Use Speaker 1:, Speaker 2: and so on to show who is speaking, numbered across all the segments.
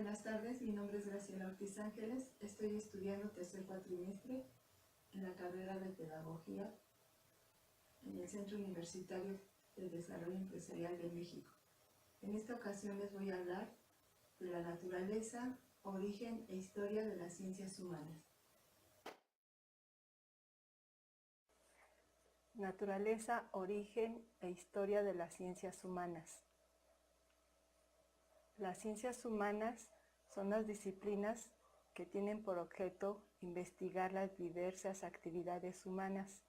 Speaker 1: Buenas tardes, mi nombre es Graciela Ortiz Ángeles, estoy estudiando tercer cuatrimestre en la carrera de Pedagogía en el Centro Universitario de Desarrollo Empresarial de México. En esta ocasión les voy a hablar de la naturaleza, origen e historia de las ciencias humanas. Naturaleza, origen e historia de las ciencias humanas. Las ciencias humanas son las disciplinas que tienen por objeto investigar las diversas actividades humanas,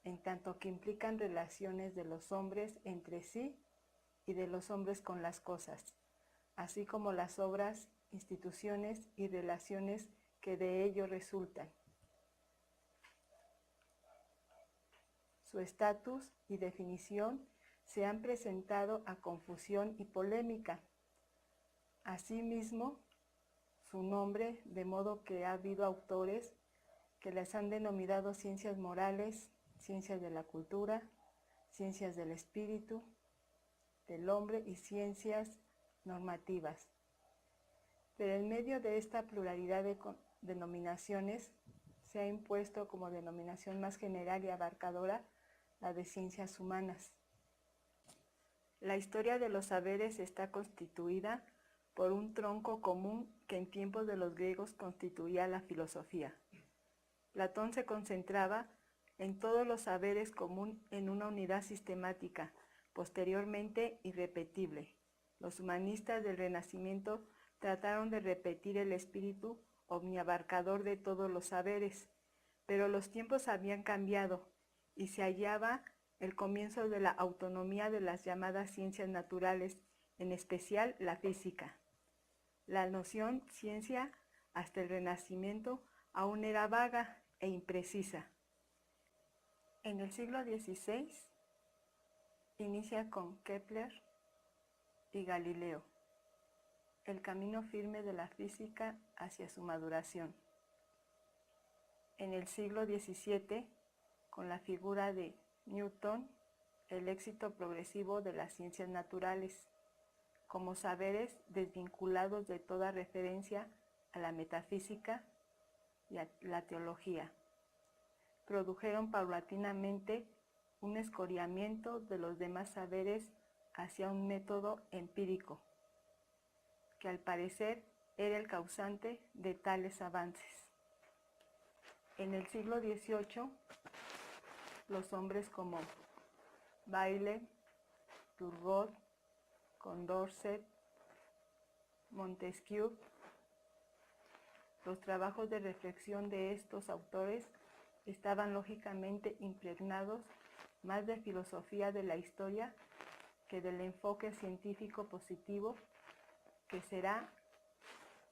Speaker 1: en tanto que implican relaciones de los hombres entre sí y de los hombres con las cosas, así como las obras, instituciones y relaciones que de ello resultan. Su estatus y definición se han presentado a confusión y polémica. Asimismo, su nombre, de modo que ha habido autores que las han denominado ciencias morales, ciencias de la cultura, ciencias del espíritu, del hombre y ciencias normativas. Pero en medio de esta pluralidad de denominaciones, se ha impuesto como denominación más general y abarcadora la de ciencias humanas. La historia de los saberes está constituida por un tronco común que en tiempos de los griegos constituía la filosofía. Platón se concentraba en todos los saberes común en una unidad sistemática, posteriormente irrepetible. Los humanistas del Renacimiento trataron de repetir el espíritu omniabarcador de todos los saberes, pero los tiempos habían cambiado y se hallaba el comienzo de la autonomía de las llamadas ciencias naturales, en especial la física. La noción ciencia hasta el Renacimiento aún era vaga e imprecisa. En el siglo XVI inicia con Kepler y Galileo el camino firme de la física hacia su maduración. En el siglo XVII, con la figura de Newton, el éxito progresivo de las ciencias naturales, como saberes desvinculados de toda referencia a la metafísica y a la teología. Produjeron paulatinamente un escoriamiento de los demás saberes hacia un método empírico, que al parecer era el causante de tales avances. En el siglo XVIII, los hombres como Bailey, Turgot, Condorcet, Montesquieu, los trabajos de reflexión de estos autores estaban lógicamente impregnados más de filosofía de la historia que del enfoque científico positivo que será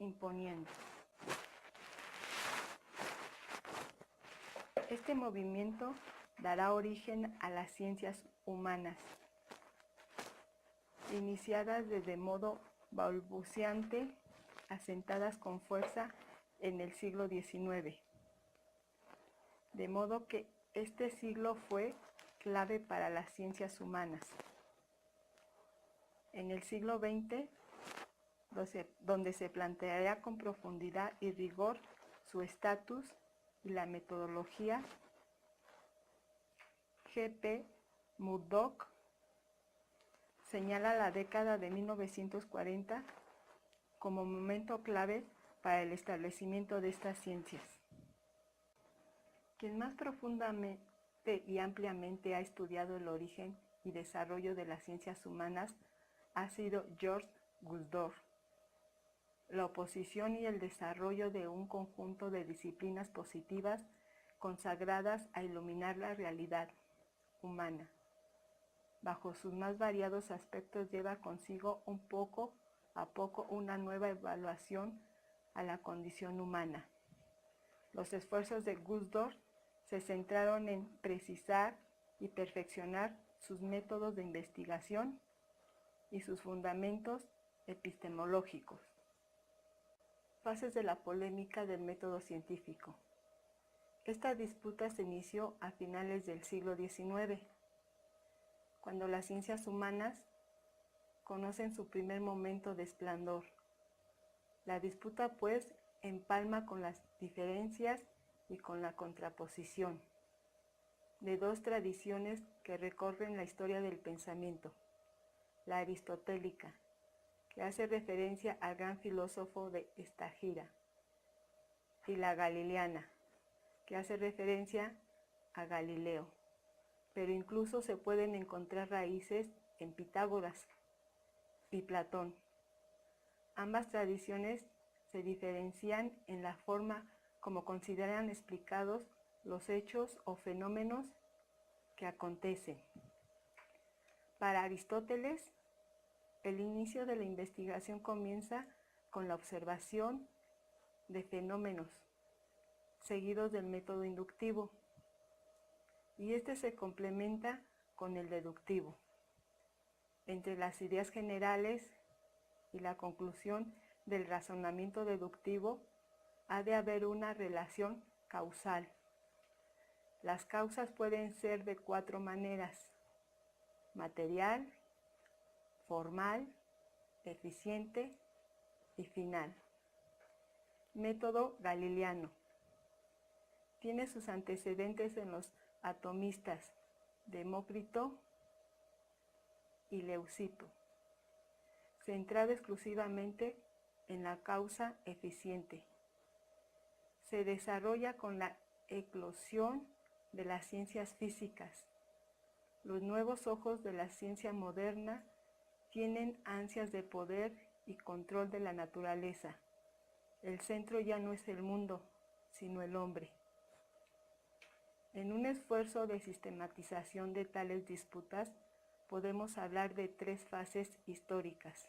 Speaker 1: imponiendo. Este movimiento dará origen a las ciencias humanas, iniciadas desde modo balbuciente, asentadas con fuerza en el siglo XIX. De modo que este siglo fue clave para las ciencias humanas. En el siglo XX, donde se planteará con profundidad y rigor su estatus y la metodología, G.P. Murdoch señala la década de 1940 como momento clave para el establecimiento de estas ciencias. Quien más profundamente y ampliamente ha estudiado el origen y desarrollo de las ciencias humanas ha sido George Gusdorf. La oposición y el desarrollo de un conjunto de disciplinas positivas consagradas a iluminar la realidad humana. Bajo sus más variados aspectos lleva consigo poco a poco una nueva evaluación a la condición humana. Los esfuerzos de Gusdorf se centraron en precisar y perfeccionar sus métodos de investigación y sus fundamentos epistemológicos. Fases de la polémica del método científico. Esta disputa se inició a finales del siglo XIX, cuando las ciencias humanas conocen su primer momento de esplendor. La disputa, pues, empalma con las diferencias y con la contraposición de dos tradiciones que recorren la historia del pensamiento: la aristotélica, que hace referencia al gran filósofo de Estagira, y la galileana, que hace referencia a Galileo, pero incluso se pueden encontrar raíces en Pitágoras y Platón. Ambas tradiciones se diferencian en la forma como consideran explicados los hechos o fenómenos que acontecen. Para Aristóteles, el inicio de la investigación comienza con la observación de fenómenos, seguidos del método inductivo, y este se complementa con el deductivo. Entre las ideas generales y la conclusión del razonamiento deductivo ha de haber una relación causal. Las causas pueden ser de 4 maneras: material, formal, eficiente y final. Método galileano. Tiene sus antecedentes en los atomistas Demócrito y Leucipo, centrado exclusivamente en la causa eficiente. Se desarrolla con la eclosión de las ciencias físicas. Los nuevos ojos de la ciencia moderna tienen ansias de poder y control de la naturaleza. El centro ya no es el mundo, sino el hombre. En un esfuerzo de sistematización de tales disputas, podemos hablar de 3 fases históricas.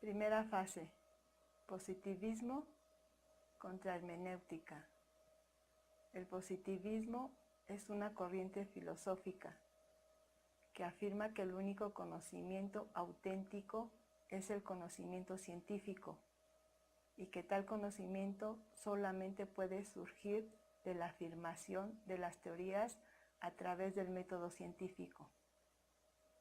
Speaker 1: Primera fase: positivismo contra hermenéutica. El positivismo es una corriente filosófica que afirma que el único conocimiento auténtico es el conocimiento científico y que tal conocimiento solamente puede surgir de la afirmación de las teorías a través del método científico.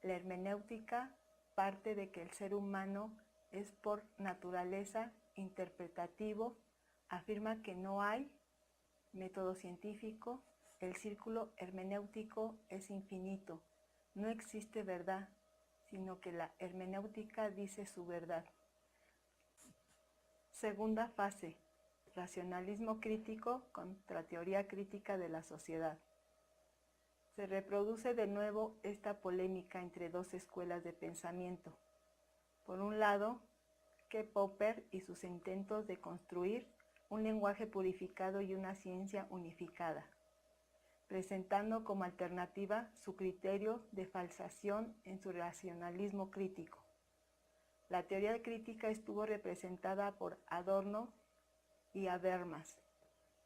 Speaker 1: La hermenéutica parte de que el ser humano es por naturaleza interpretativo, afirma que no hay método científico, el círculo hermenéutico es infinito, no existe verdad, sino que la hermenéutica dice su verdad. Segunda fase: racionalismo crítico contra teoría crítica de la sociedad. Se reproduce de nuevo esta polémica entre 2 escuelas de pensamiento. Por un lado, Karl Popper y sus intentos de construir un lenguaje purificado y una ciencia unificada, presentando como alternativa su criterio de falsación en su racionalismo crítico. La teoría crítica estuvo representada por Adorno y Habermas.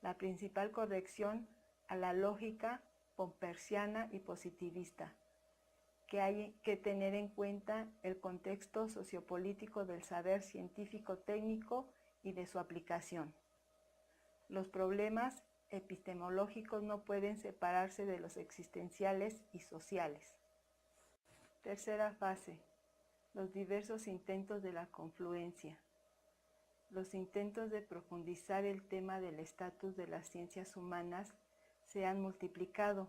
Speaker 1: La principal corrección a la lógica poppersiana y positivista, que hay que tener en cuenta el contexto sociopolítico del saber científico-técnico y de su aplicación. Los problemas epistemológicos no pueden separarse de los existenciales y sociales. Tercera fase: los diversos intentos de la confluencia. Los intentos de profundizar el tema del estatus de las ciencias humanas se han multiplicado.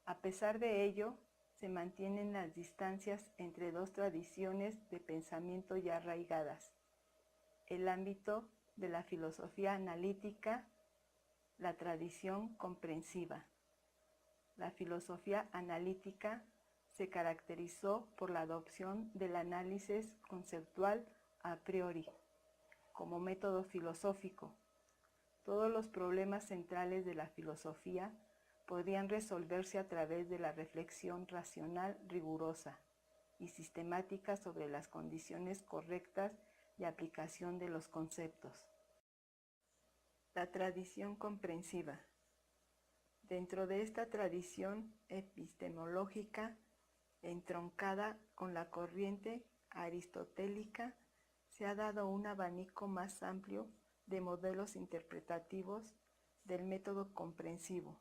Speaker 1: A pesar de ello, se mantienen las distancias entre 2 tradiciones de pensamiento ya arraigadas: el ámbito de la filosofía analítica, la tradición comprensiva. La filosofía analítica se caracterizó por la adopción del análisis conceptual a priori como método filosófico. Todos los problemas centrales de la filosofía podrían resolverse a través de la reflexión racional rigurosa y sistemática sobre las condiciones correctas de aplicación de los conceptos. La tradición comprensiva. Dentro de esta tradición epistemológica, entroncada con la corriente aristotélica, se ha dado un abanico más amplio de modelos interpretativos del método comprensivo.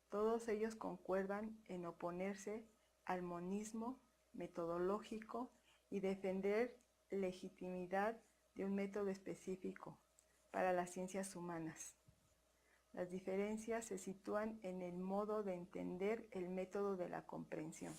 Speaker 1: Todos ellos concuerdan en oponerse al monismo metodológico y defender legitimidad de un método específico para las ciencias humanas. Las diferencias se sitúan en el modo de entender el método de la comprensión.